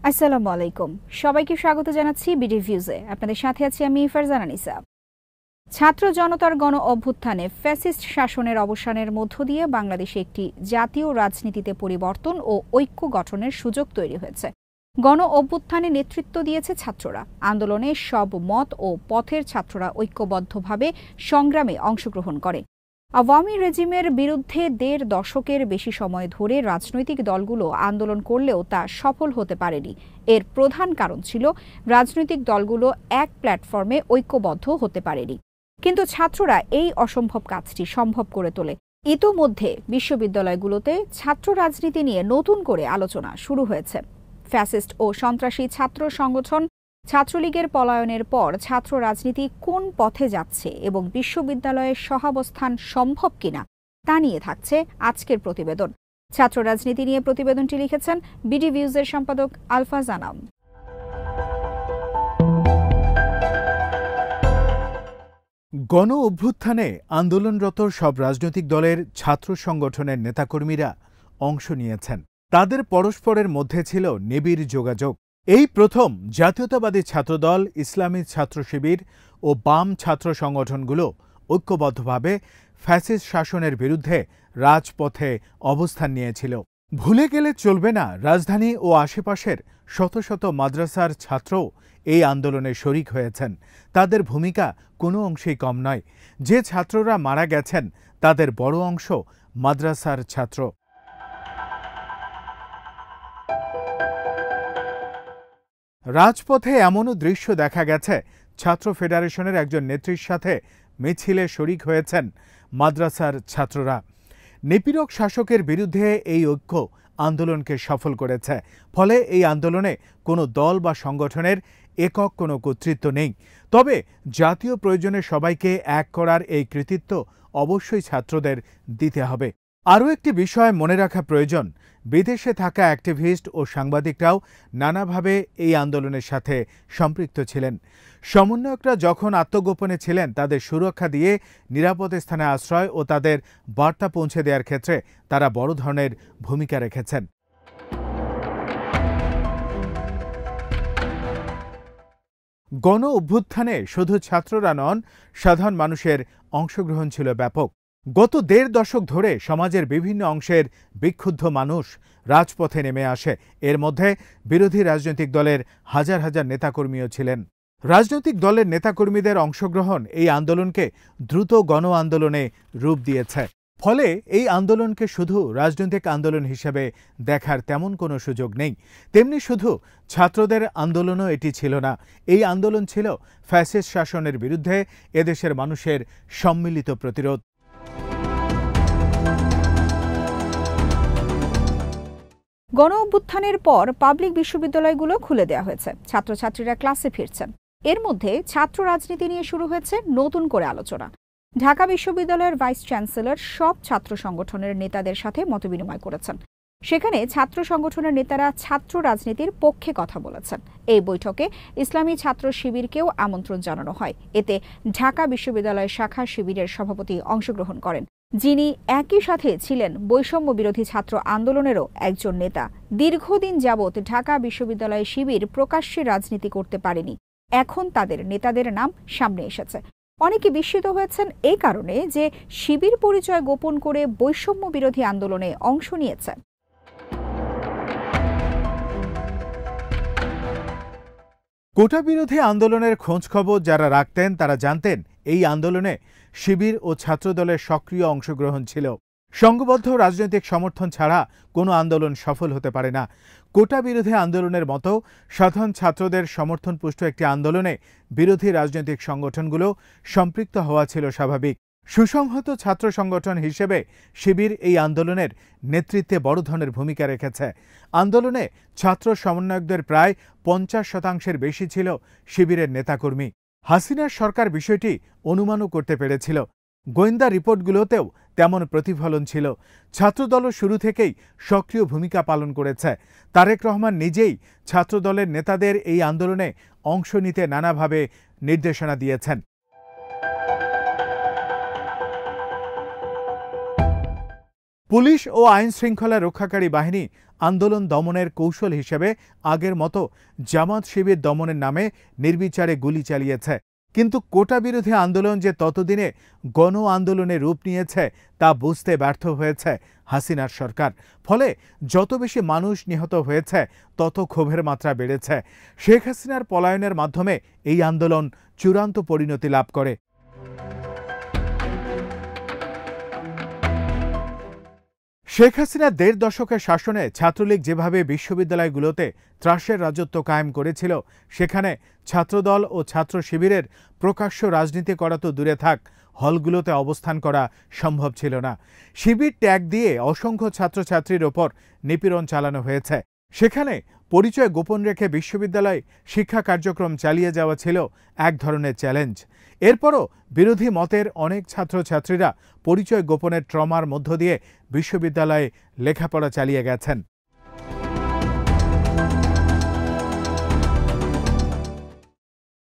আসসালামু আলাইকুম। সবাইকে স্বাগত জানাচ্ছি বিডি ভিউজে। আপনাদের সাথে আছি আমি ফারজানা নিসা। ছাত্র জনতার গণ অভ্যুত্থানে ফ্যাসিস্ট শাসনের অবসানের মধ্য দিয়ে বাংলাদেশে একটি জাতীয় রাজনীতিতে পরিবর্তন ও ঐক্য গঠনের সুযোগ তৈরি হয়েছে। গণ অভ্যুত্থানে নেতৃত্ব দিয়েছে ছাত্ররা। আন্দোলনে সব মত ও পথের ছাত্ররা ঐক্যবদ্ধভাবে সংগ্রামে অংশগ্রহণ করে। আওয়ামী রেজিমের বিরুদ্ধে ১.৫ দশকের বেশি সময় ধরে রাজনৈতিক দলগুলো আন্দোলন করলেও তা সফল হতে পারেনি। এর প্রধান কারণ ছিল রাজনৈতিক দলগুলো এক প্ল্যাটফর্মে ঐক্যবদ্ধ হতে পারেনি। কিন্তু ছাত্ররা এই অসম্ভব কাজটি সম্ভব করে তোলে। ইতোমধ্যে বিশ্ববিদ্যালয়গুলোতে ছাত্র রাজনীতি নিয়ে নতুন করে আলোচনা শুরু হয়েছে। ফ্যাসিস্ট ও সন্ত্রাসী ছাত্র সংগঠন ছাত্রলীগের পলায়নের পর ছাত্র রাজনীতি কোন পথে যাচ্ছে এবং বিশ্ববিদ্যালয়ের সহাবস্থান সম্ভব কিনা তা নিয়ে থাকছে আজকের প্রতিবেদন। ছাত্র রাজনীতি নিয়ে প্রতিবেদনটি লিখেছেন বিডি ভিউজের সম্পাদক আলফাজ আনাম। গণ অভ্যুত্থানে আন্দোলনরত সব রাজনৈতিক দলের ছাত্র সংগঠনের নেতাকর্মীরা অংশ নিয়েছেন। তাদের পরস্পরের মধ্যে ছিল নিবিড় যোগাযোগ। এই প্রথম জাতীয়তাবাদী ছাত্রদল, ইসলামী ছাত্র শিবির ও বাম ছাত্র সংগঠনগুলো ঐক্যবদ্ধভাবে ফ্যাসিস্ট শাসনের বিরুদ্ধে রাজপথে অবস্থান নিয়েছিল। ভুলে গেলে চলবে না, রাজধানী ও আশেপাশের শত শত মাদ্রাসার ছাত্রও এই আন্দোলনে শরিক হয়েছেন। তাদের ভূমিকা কোনো অংশেই কম নয়। যে ছাত্ররা মারা গেছেন তাদের বড় অংশ মাদ্রাসার ছাত্র। রাজপথে এমনও দৃশ্য দেখা গেছে, ছাত্র ফেডারেশনের একজন নেত্রীর সাথে মিছিলে শরিক হয়েছেন মাদ্রাসার ছাত্ররা। নিপীড়ক শাসকের বিরুদ্ধে এই ঐক্য আন্দোলনকে সফল করেছে। ফলে এই আন্দোলনে কোনো দল বা সংগঠনের একক কোনো কর্তৃত্ব নেই। তবে জাতীয় প্রয়োজনে সবাইকে এক করার এই কৃতিত্ব অবশ্যই ছাত্রদের দিতে হবে। আরও একটি বিষয় মনে রাখা প্রয়োজন, বিদেশে থাকা অ্যাক্টিভিস্ট ও সাংবাদিকরাও নানাভাবে এই আন্দোলনের সাথে সম্পৃক্ত ছিলেন। সমন্বয়করা যখন আত্মগোপনে ছিলেন, তাদের সুরক্ষা দিয়ে নিরাপদ স্থানে আশ্রয় ও তাদের বার্তা পৌঁছে দেওয়ার ক্ষেত্রে তারা বড় ধরনের ভূমিকা রেখেছেন। গণ অভ্যুত্থানে শুধু ছাত্ররা নন, সাধারণ মানুষের অংশগ্রহণ ছিল ব্যাপক। গত ১.৫ দশক ধরে সমাজের বিভিন্ন অংশের বিক্ষুব্ধ মানুষ রাজপথে নেমে আসে। এর মধ্যে বিরোধী রাজনৈতিক দলের হাজার হাজার নেতাকর্মীও ছিলেন। রাজনৈতিক দলের নেতাকর্মীদের অংশগ্রহণ এই আন্দোলনকে দ্রুত গণ আন্দোলনে রূপ দিয়েছে। ফলে এই আন্দোলনকে শুধু রাজনৈতিক আন্দোলন হিসেবে দেখার তেমন কোনো সুযোগ নেই। তেমনি শুধু ছাত্রদের আন্দোলনও এটি ছিল না। এই আন্দোলন ছিল ফ্যাসিস্ট শাসনের বিরুদ্ধে এদেশের মানুষের সম্মিলিত প্রতিরোধ। গণ অভ্যুত্থানের পর পাবলিক বিশ্ববিদ্যালয়গুলো খুলে দেওয়া হয়েছে। ছাত্রছাত্রীরা ক্লাসে ফিরছেন। এর মধ্যে ছাত্র রাজনীতি নিয়ে শুরু হয়েছে নতুন করে আলোচনা। ঢাকা বিশ্ববিদ্যালয়ের ভাইস চ্যান্সেলর সব ছাত্র সংগঠনের নেতাদের সাথে মতবিনিময় করেছেন। সেখানে ছাত্র সংগঠনের নেতারা ছাত্র রাজনীতির পক্ষে কথা বলেছেন। এই বৈঠকে ইসলামী ছাত্র শিবিরকেও আমন্ত্রণ জানানো হয়। এতে ঢাকা বিশ্ববিদ্যালয় শাখা শিবিরের সভাপতি অংশগ্রহণ করেন, যিনি একই সাথে ছিলেন বৈষম্য বিরোধী ছাত্র আন্দোলনেরও একজন নেতা। দীর্ঘদিন যাবৎ ঢাকা বিশ্ববিদ্যালয় শিবির প্রকাশ্যে রাজনীতি করতে পারেনি। এখন তাদের নেতাদের নাম সামনে এসেছে। অনেকে বিস্মিত হয়েছেন এই কারণে যে শিবির পরিচয় গোপন করে বৈষম্য বিরোধী আন্দোলনে অংশ নিয়েছে। কোটা বিরোধী আন্দোলনের খোঁজখবর যারা রাখতেন তারা জানতেন এই আন্দোলনে শিবির ও ছাত্রদলের সক্রিয় অংশগ্রহণ ছিল। সংঘবদ্ধ রাজনৈতিক সমর্থন ছাড়া কোনো আন্দোলন সফল হতে পারে না। কোটা বিরোধী আন্দোলনের মতো সাধারণ ছাত্রদের সমর্থনপুষ্ট একটি আন্দোলনে বিরোধী রাজনৈতিক সংগঠনগুলো সম্পৃক্ত হওয়া ছিল স্বাভাবিক। সুসংহত ছাত্র সংগঠন হিসেবে শিবির এই আন্দোলনের নেতৃত্বে বড় ধরনের ভূমিকা রেখেছে। আন্দোলনে ছাত্র সমন্বয়কদের প্রায় ৫০% বেশি ছিল শিবিরের নেতাকর্মী। হাসিনার সরকার বিষয়টি অনুমানও করতে পেরেছিল। গোয়েন্দা রিপোর্টগুলোতেও তেমন প্রতিফলন ছিল। ছাত্রদলও শুরু থেকেই সক্রিয় ভূমিকা পালন করেছে। তারেক রহমান নিজেই ছাত্রদলের নেতাদের এই আন্দোলনে অংশ নিতে নানাভাবে নির্দেশনা দিয়েছেন। পুলিশ ও আইন শৃঙ্খলা রক্ষাকারী বাহিনী আন্দোলন দমনের কৌশল হিসেবে আগের মতো জামাত শিবির দমনের নামে নির্বিচারে গুলি চালিয়েছে। কিন্তু কোটা বিরোধী আন্দোলন যে ততদিনে গণ আন্দোলনে রূপ নিয়েছে তা বুঝতে ব্যর্থ হয়েছে হাসিনার সরকার। ফলে যত বেশি মানুষ নিহত হয়েছে তত ক্ষোভের মাত্রা বেড়েছে। শেখ হাসিনার পলায়নের মাধ্যমে এই আন্দোলন চূড়ান্ত পরিণতি লাভ করে। শেখ হাসিনা ১.৫ দশকের শাসনে ছাত্রলীগ যেভাবে বিশ্ববিদ্যালয়গুলোতে ত্রাসের রাজত্ব কায়েম করেছিল, সেখানে ছাত্রদল ও ছাত্র শিবিরের প্রকাশ্য রাজনীতি করা তো দূরে থাক, হলগুলোতে অবস্থান করা সম্ভব ছিল না। শিবির ট্যাগ দিয়ে অসংখ্য ছাত্রছাত্রীর ওপর নিপীড়ন চালানো হয়েছে। সেখানে পরিচয় গোপন রেখে বিশ্ববিদ্যালয় শিক্ষা কার্যক্রম চালিয়ে যাওয়া ছিল এক ধরনের চ্যালেঞ্জ। এরপরও বিরোধী মতের অনেক ছাত্রছাত্রীরা পরিচয় গোপনের ট্রমার মধ্য দিয়ে বিশ্ববিদ্যালয়ে লেখাপড়া চালিয়ে গেছেন।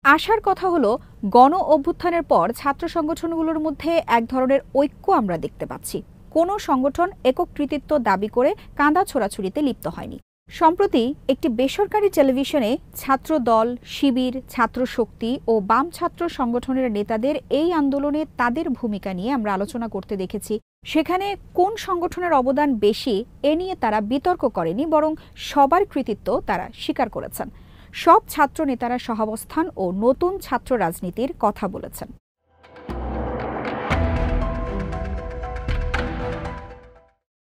আশার কথা হলো, গণ অভ্যুত্থানের পর ছাত্র সংগঠনগুলোর মধ্যে এক ধরনের ঐক্য আমরা দেখতে পাচ্ছি। কোনো সংগঠন একক কৃতিত্ব দাবি করে কাঁদা ছোড়াছুড়িতে লিপ্ত হয়নি। সম্প্রতি একটি বেসরকারি টেলিভিশনে ছাত্র দল, শিবির, ছাত্র শক্তি ও বাম ছাত্র সংগঠনের নেতাদের এই আন্দোলনে তাদের ভূমিকা নিয়ে আমরা আলোচনা করতে দেখেছি। সেখানে কোন সংগঠনের অবদান বেশি এ নিয়ে তারা বিতর্ক করেনি, বরং সবার কৃতিত্ব তারা স্বীকার করেছেন। সব ছাত্র নেতারা সহাবস্থান ও নতুন ছাত্র রাজনীতির কথা বলেছেন।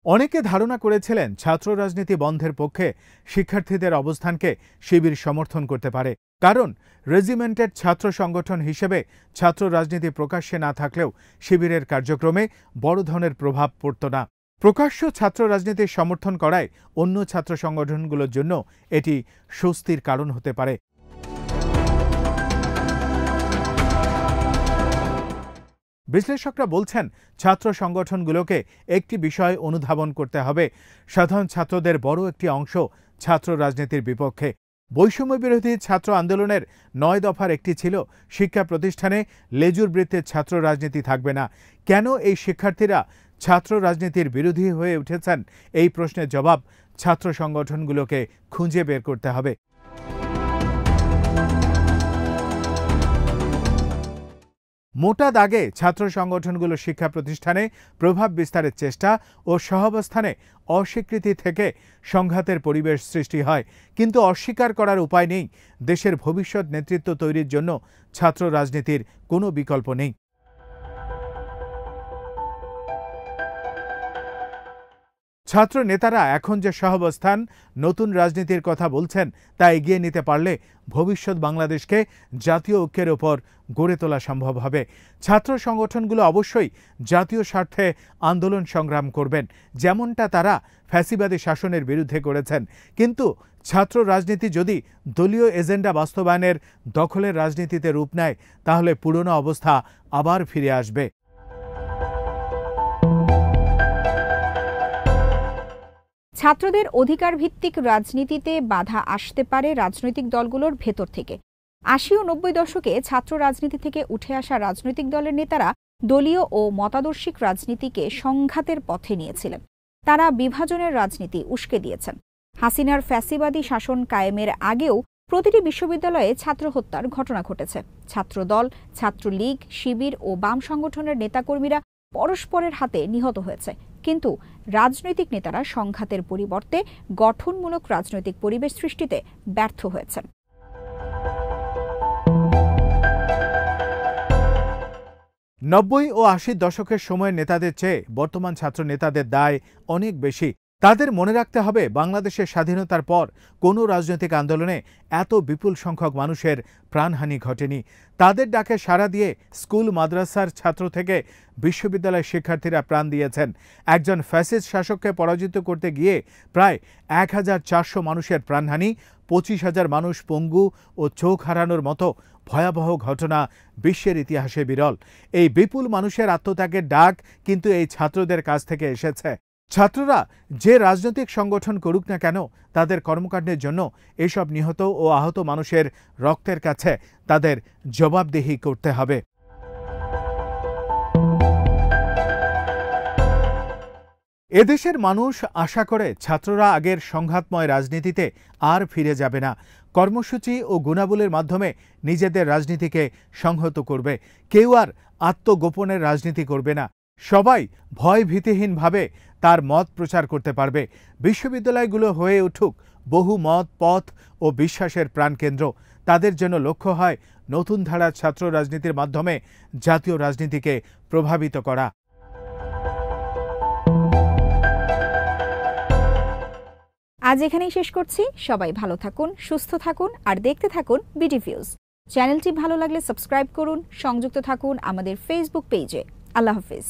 অনেকে ধারণা করেছিলেন ছাত্র রাজনীতি বন্ধের পক্ষে শিক্ষার্থীদের অবস্থানকে শিবির সমর্থন করতে পারে, কারণ রেজিমেন্টেড ছাত্র সংগঠন হিসেবে ছাত্র রাজনীতি প্রকাশ্যে না থাকলেও শিবিরের কার্যক্রমে বড় ধরনের প্রভাব পড়ত না। প্রকাশ্য ছাত্র রাজনীতির সমর্থন করায় অন্য ছাত্র সংগঠনগুলোর জন্য এটি স্বস্তির কারণ হতে পারে। বিশ্লেষকরা বলছেন, ছাত্র সংগঠনগুলোকে একটি বিষয় অনুধাবন করতে হবে, সাধারণ ছাত্রদের বড় একটি অংশ ছাত্র রাজনীতির বিপক্ষে। বৈষম্য বিরোধী ছাত্র আন্দোলনের ৯ দফার একটি ছিল শিক্ষা প্রতিষ্ঠানে লেজুর বৃত্তের ছাত্র রাজনীতি থাকবে না। কেন এই শিক্ষার্থীরা ছাত্র রাজনীতির বিরোধী হয়ে উঠেছেন, এই প্রশ্নের জবাব ছাত্র সংগঠনগুলোকে খুঁজে বের করতে হবে। মোটা দাগে ছাত্র সংগঠনগুলো শিক্ষা প্রতিষ্ঠানে প্রভাব বিস্তারের চেষ্টা ও সহাবস্থানে অস্বীকৃতি থেকে সংঘাতের পরিবেশ সৃষ্টি হয়। কিন্তু অস্বীকার করার উপায় নেই, দেশের ভবিষ্যৎ নেতৃত্ব তৈরির জন্য ছাত্র রাজনীতির কোনো বিকল্প নেই। ছাত্র নেতারা এখন যে সহাবস্থান, নতুন রাজনীতির কথা বলছেন, তা এগিয়ে নিতে পারলে ভবিষ্যৎ বাংলাদেশকে জাতীয় ঐক্যের ওপর গড়ে তোলা সম্ভব হবে। ছাত্র সংগঠনগুলো অবশ্যই জাতীয় স্বার্থে আন্দোলন সংগ্রাম করবেন, যেমনটা তারা ফ্যাসিবাদী শাসনের বিরুদ্ধে করেছেন। কিন্তু ছাত্র রাজনীতি যদি দলীয় এজেন্ডা বাস্তবায়নের দখলের রাজনীতিতে রূপ নেয়, তাহলে পুরনো অবস্থা আবার ফিরে আসবে। ছাত্রদের অধিকার ভিত্তিক রাজনীতিতে বাধা আসতে পারে রাজনৈতিক দলগুলোর ভেতর থেকে। ৮০ ও ৯০ দশকে ছাত্র রাজনীতি থেকে উঠে আসা রাজনৈতিক দলের নেতারা দলীয় ও মতাদর্শিক রাজনীতিকে সংঘাতের পথে নিয়েছিলেন। তারা বিভাজনের রাজনীতি উস্কে দিয়েছেন। হাসিনার ফ্যাসিবাদী শাসন কায়েমের আগেও প্রতিটি বিশ্ববিদ্যালয়ে ছাত্র হত্যার ঘটনা ঘটেছে। ছাত্রদল, ছাত্রলীগ, শিবির ও বাম সংগঠনের নেতাকর্মীরা পরস্পরের হাতে নিহত হয়েছে। কিন্তু রাজনৈতিক নেতারা সংঘাতের পরিবর্তে গঠনমূলক রাজনৈতিক পরিবেশ সৃষ্টিতে ব্যর্থ হয়েছেন। ৯০ ও ৮০ দশকের সময়ের নেতাদের চেয়ে বর্তমান ছাত্র নেতাদের দায় অনেক বেশি। তাদের মনে রাখতে হবে, বাংলাদেশের স্বাধীনতার পর কোনো রাজনৈতিক আন্দোলনে এত বিপুল সংখ্যক মানুষের প্রাণহানি ঘটেনি। তাদের ডাকে সাড়া দিয়ে স্কুল মাদ্রাসার ছাত্র থেকে বিশ্ববিদ্যালয়ের শিক্ষার্থীরা প্রাণ দিয়েছেন। একজন ফ্যাসিস্ট শাসককে পরাজিত করতে গিয়ে প্রায় ১,৪০০ মানুষের প্রাণহানি, ২৫,০০০ মানুষ পঙ্গু ও চোখ হারানোর মতো ভয়াবহ ঘটনা বিশ্বের ইতিহাসে বিরল। এই বিপুল মানুষের আত্মত্যাগের ডাক কিন্তু এই ছাত্রদের কাছ থেকে এসেছে। ছাত্ররা যে রাজনৈতিক সংগঠন করুক না কেন, তাদের কর্মকাণ্ডের জন্য এসব নিহত ও আহত মানুষের রক্তের কাছে তাদের জবাবদিহি করতে হবে। এদেশের মানুষ আশা করে ছাত্ররা আগের সংঘাতময় রাজনীতিতে আর ফিরে যাবে না। কর্মসূচি ও গুণাবলীর মাধ্যমে নিজেদের রাজনীতিকে সংহত করবে। কেউ আর আত্মগোপনের রাজনীতি করবে না। সবাই ভয় ভীতিহীনভাবে তার মত প্রচার করতে পারবে। বিশ্ববিদ্যালয়গুলো হয়ে উঠুক বহু মত, পথ ও বিশ্বাসের প্রাণকেন্দ্র। তাদের জন্য লক্ষ্য হয় নতুন ধারার ছাত্র রাজনীতির মাধ্যমে জাতীয় রাজনীতিকে প্রভাবিত করা। আজ এখানেই শেষ করছি। সবাই ভালো থাকুন, সুস্থ থাকুন আর দেখতে থাকুন বিডি ভিউজ। চ্যানেলটি ভালো লাগলে সাবস্ক্রাইব করুন, সংযুক্ত থাকুন আমাদের ফেসবুক পেজে। আল্লাহ হাফিজ।